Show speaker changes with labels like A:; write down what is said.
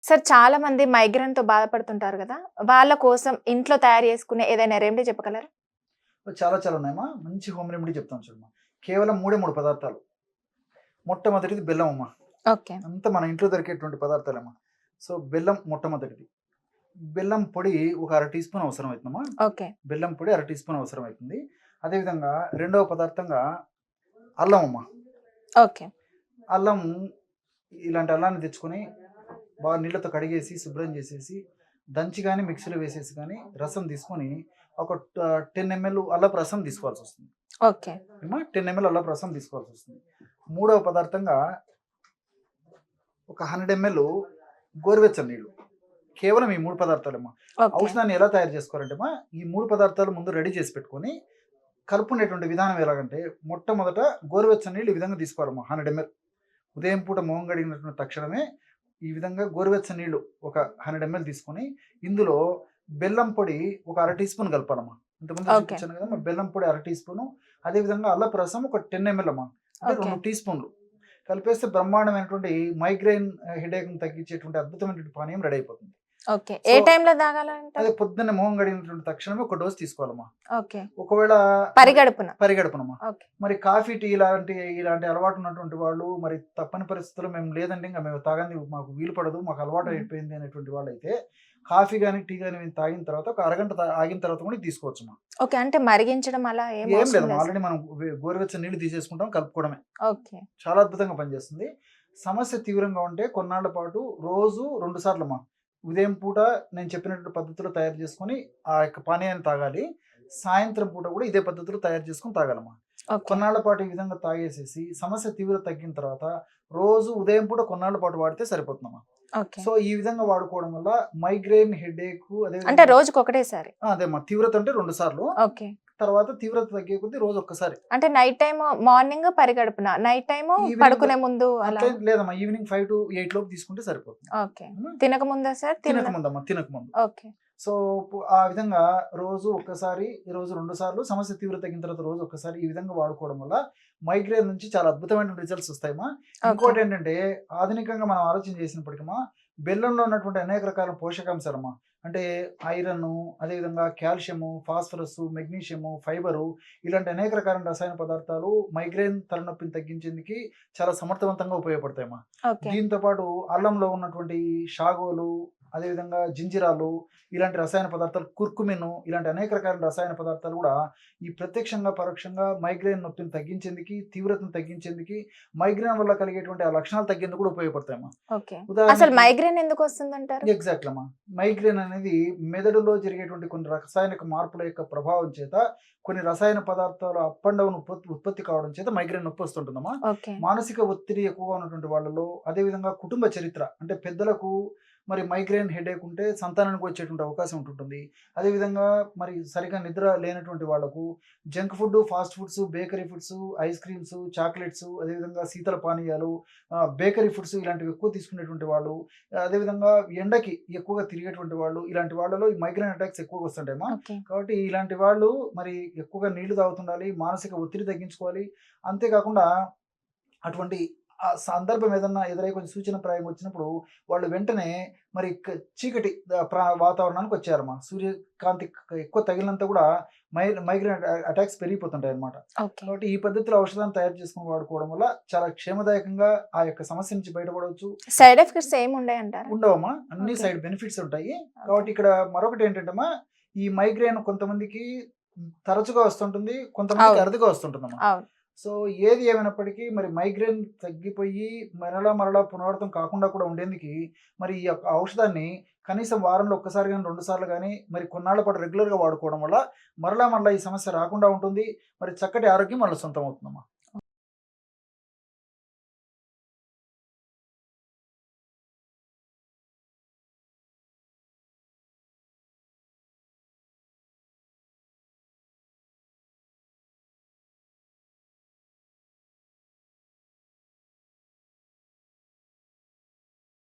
A: Sir చాలా మంది మైగ్రేన్‌తో బాధపడుతుంటారు గదా! వాళ్ళ కోసం ఇంట్లో తయారు చేసుకునే ఏదైనా రెమెడీ చెప్పగలరా?
B: చాలా చాలా ఉన్నాయమ్మా. మంచి హోమ్ రెమెడీ చెప్తాను చూడమ్మా. కేవలం 3 పదార్థాలు. మొట్టమొదటిది బెల్లం అమ్మా.
A: ఓకే.
B: అంతా మన ఇంట్లో దొరికేటువంటి పదార్థాలమ్మా. సో, బెల్లం మొట్టమొదటిది. బెల్లం పొడి ఒక అర టీ స్పూన్ అవసరమవుతుందమ్మా.
A: ఓకే.
B: బెల్లం పొడి అర టీ స్పూన్ అవసరమవుతుంది. అదేవిధంగా రెండవ పదార్థంగా అల్లం అమ్మా.
A: ఓకే.
B: అల్లం ఇలాంటి అల్లాన్ని తెచ్చుకొని బాగా నీళ్ళతో కడిగేసి, శుభ్రం చేసేసి, దంచి గాని, మిక్సీలో వేసేసి గాని, రసం తీసుకొని ఒక 10 ఎంఎల్ అల్లపు రసం తీసుకోవాల్సొస్తుంది.
A: ఓకే.
B: 10 ఎంఎల్ అల్లపు రసం తీసుకోవాల్సొస్తుంది. మూడవ పదార్థంగా ఒక 100 ఎంఎల్ గోరువెచ్చని నీళ్ళు. కేవలం ఈ 3 పదార్థాలమ్మా.
A: ఓకే.
B: ఔషధాన్ని ఎలా తయారు చేసుకోవాలంటేమా, ఈ 3 పదార్థాలు ముందు రెడీ చేసి పెట్టుకొని, కలుపుకునేటువంటి విధానం ఎలాగంటే, మొట్టమొదట గోరువెచ్చని నీళ్ళు ఈ విధంగా తీసుకోవాలమ్మా 100 ఎంఎల్. ఉదయం పూట మొహం కడిగినటువంటి తక్షణమే ఈ విధంగా గోరువెచ్చని నీళ్ళు ఒక 100 ఎంఎల్ తీసుకొని, ఇందులో బెల్లం పొడి ఒక అర టీ స్పూన్ కలపాలమ్మా. ఇంతకుముందు
A: ఓకే.
B: చూపించాను కదా! బెల్లం పొడి అర టీ స్పూను, అదేవిధంగా అల్లపు రసం ఒక 10 ఎంఎల్ అమ్మా. అంటే
A: ఓకే.
B: 2 టీ స్పూన్లు కలిపేస్తే బ్రహ్మాండమైనటువంటి మైగ్రేన్ హెడేక్‌ని తగ్గించేటువంటి అద్భుతమైనటువంటి పానీయం రెడీ అయిపోతుంది.
A: ఓకే. ఏ
B: సో,
A: టైంలో తాగాలంటారు?
B: అదే పొద్దున్నే మొహం కడిగినటువంటి తక్షణమే ఒక డోస్ తీసుకోవాలమ్మా.
A: ఓకే.
B: ఒకవేళ
A: పరిగడుపున.
B: పరిగెడపనమ్మా.
A: ఓకే.
B: మరి కాఫీ, టీ ఇలాంటి అలవాటు ఉన్నటువంటి వాళ్ళు, మరి తప్పని పరిస్థితుల్లో మేము లేదండి ఇంక మేము తాగంది మాకు వీలు పడదు, మాకు అలవాటు అయిపోయింది అనేటువంటి వాళ్ళైతే కాఫీ గాని, టీ గాని మేము తాగిన తర్వాత ఒక అరగంట ఆగిన తర్వాత కూడా ఇది తీసుకోవచ్చమ్మా.
A: ఓకే. అంటే మరిగించడం అలా ఏం
B: ఏం
A: అవసరం
B: లేదమ్మా.
A: లేదు.
B: ఆల్రెడీ మనం గోరువెచ్చని నీళ్ళు తీసేసుకుంటాం, కలుపుకోవడమే.
A: ఓకే.
B: చాలా అద్భుతంగా పనిచేస్తుంది. సమస్య తీవ్రంగా ఉంటే కొన్నాళ్ల పాటు రోజు 2 సార్లమ్మా. ఉదయం పూట నేను చెప్పినటువంటి పద్ధతిలో తయారు చేసుకొని ఆ యొక్క పానీయాన్ని తాగాలి. సాయంత్రం పూట కూడా ఇదే పద్ధతిలో తయారు చేసుకొని తాగాలమ్మా.
A: ఓకే.
B: కొన్నాళ్ల పాటు ఈ విధంగా తాగేసేసి సమస్య తీవ్రత తగ్గిన తర్వాత రోజు ఉదయం పూట కొన్నాళ్ల పాటు వాడితే సరిపోతుందమ్మా.
A: ఓకే.
B: సో, ఈ విధంగా వాడుకోవడం వల్ల మైగ్రేన్ హెడేక్
A: అంటే
B: అదేవిధంగా
A: రోజుకొకటేసారి.
B: అదేమ్మా తీవ్రత అంటే 2 సార్లు.
A: ఓకే.
B: తర్వాత తీవ్రత తగ్గే కొద్దీ రోజు ఒక్కసారి.
A: అంటే నైట్ టైమ్ మార్నింగ్ పరిగడుపున, నైట్ టైమ్
B: ఈవినింగ్
A: పడుకునే ముందు అలా.
B: అట్లేం లేదమ్మా. ఈవినింగ్ 5-8 లోపు తీసుకుంటే సరిపోతుంది.
A: ఓకే.
B: హ్మ్.
A: తినకముందా సార్?
B: తినకముందమ్మా. తినకముందు.
A: ఓకే.
B: సో, ఆ విధంగా రోజు ఒక్కసారి, రోజు 2 సార్లు సమస్య తీవ్రత తగ్గిన తర్వాత రోజు ఒక్కసారి ఈ విధంగా వాడుకోవడం వల్ల మైగ్రేన్ నుంచి చాలా అద్భుతమైన రిజల్ట్స్ వస్తాయమ్మా.
A: ఓకే.
B: ఇంకోటి ఏంటంటే ఆధునికంగా మనం ఆలోచన చేసినప్పటికమ్మా, బెల్లంలో ఉన్నటువంటి అనేక రకాల పోషకాంశాలమ్మా. అంటే ఐరన్, అదేవిధంగా కాల్షియము, ఫాస్ఫరస్, మెగ్నీషియము, ఫైబరు ఇలాంటి అనేక రకాల రసాయన పదార్థాలు మైగ్రేన్ తలనొప్పిని తగ్గించేందుకు చాలా సమర్థవంతంగా ఉపయోగపడతాయమ్మా.
A: ఓకే.
B: దీంతో పాటు అల్లంలో ఉన్నటువంటి షాగోలు, అదేవిధంగా జింజిరాలు ఇలాంటి రసాయన పదార్థాలు, కుర్కుమిన్ ఇలాంటి అనేక రకాల రసాయన పదార్థాలు కూడా ఈ ప్రత్యక్షంగా, పరోక్షంగా మైగ్రేన్ నొప్పిని తగ్గించేందుకు, తీవ్రతను తగ్గించేందుకు, మైగ్రేన్ వల్ల కలిగేటువంటి ఆ లక్షణాలు తగ్గేందుకు కూడా ఉపయోగపడతాయమ్మా.
A: ఓకే. అసలు
B: ఉదాహరణకి
A: మైగ్రేన్ ఎందుకు వస్తుందంటారు?
B: ఎగ్జాక్ట్లీ అమ్మా. మైగ్రేన్ అనేది మెదడులో జరిగేటువంటి కొన్ని రసాయనిక మార్పుల యొక్క ప్రభావం చేత, కొన్ని రసాయన పదార్థాలు అప్ అండ్ డౌన్ ఉత్పత్తి కావడం చేత మైగ్రేన్ నొప్పి వస్తుంటుందమ్మా.
A: ఓకే.
B: మానసిక ఒత్తిడి ఎక్కువగా ఉన్నటువంటి వాళ్ళలో, అదేవిధంగా కుటుంబ చరిత్ర అంటే పెద్దలకు మరి మైగ్రేన్ హెడేక్ ఉంటే సంతానానికి వచ్చేటువంటి అవకాశం ఉంటుంటుంది. అదేవిధంగా మరి సరిగ్గా నిద్ర లేనటువంటి వాళ్ళకు junk food, fast foods, bakery foods, ice creams, chocolates, అదేవిధంగా శీతల పానీయాలు, బేకరీ ఫుడ్స్ ఇలాంటివి ఎక్కువ తీసుకునేటువంటి వాళ్ళు, అదేవిధంగా ఎండకి ఎక్కువగా తిరిగేటువంటి వాళ్ళు, ఇలాంటి వాళ్ళలో ఈ మైగ్రేన్ అటాక్స్ ఎక్కువగా వస్తుంటాయమ్మా.
A: ఓకే.
B: కాబట్టి ఇలాంటి వాళ్ళు మరి ఎక్కువగా నీళ్లు తాగుతుండాలి, మానసిక ఒత్తిడి తగ్గించుకోవాలి. అంతేకాకుండా అటువంటి ఆ సందర్భం ఏదన్నా ఎదురై కొంచెం సూచనప్రాయంగా వచ్చినప్పుడు వాళ్ళు వెంటనే మరి చీకటి వాతావరణానికి వచ్చారమ్మా. సూర్యకాంతి ఎక్కువ తగిలినంత కూడా మైగ్రేన్ అటాక్స్ పెరిగిపోతుంటాయి అన్నమాట.
A: ఓకే.
B: కాబట్టి ఈ పద్ధతిలో ఔషధాన్ని తయారు చేసుకుని వాడుకోవడం వల్ల చాలా క్షేమదాయకంగా ఆ యొక్క సమస్య నుంచి బయటపడవచ్చు.
A: సైడ్ ఎఫెక్ట్స్ ఏమి ఉండయంటారా?
B: ఉండవమ్మా. అన్ని
A: ఓకే.
B: సైడ్ బెనిఫిట్స్ ఉంటాయి.
A: ఓకే.
B: కాబట్టి ఇక్కడ మరొకటి ఏంటంటమ్మా, ఈ మైగ్రేన్ కొంతమందికి తరచుగా వస్తుంటుంది, కొంతమందికి
A: అవును.
B: అరుదుగా వస్తుంటుందమ్మా.
A: అవును.
B: సో, ఏది ఏమైనప్పటికీ మరి మైగ్రేన్ తగ్గిపోయి మరలా పునరావృతం కాకుండా కూడా ఉండేందుకు మరి ఈ యొక్క ఔషధాన్ని కనీసం వారంలో ఒక్కసారి గాని, 2 సార్లు గాని మరి కొన్నాళ్ల పాటు రెగ్యులర్‌గా వాడుకోవడం వల్ల మరలా ఈ సమస్య రాకుండా ఉంటుంది. మరి చక్కటి ఆరోగ్యం మళ్ళీ సొంతం అవుతుందమ్మా.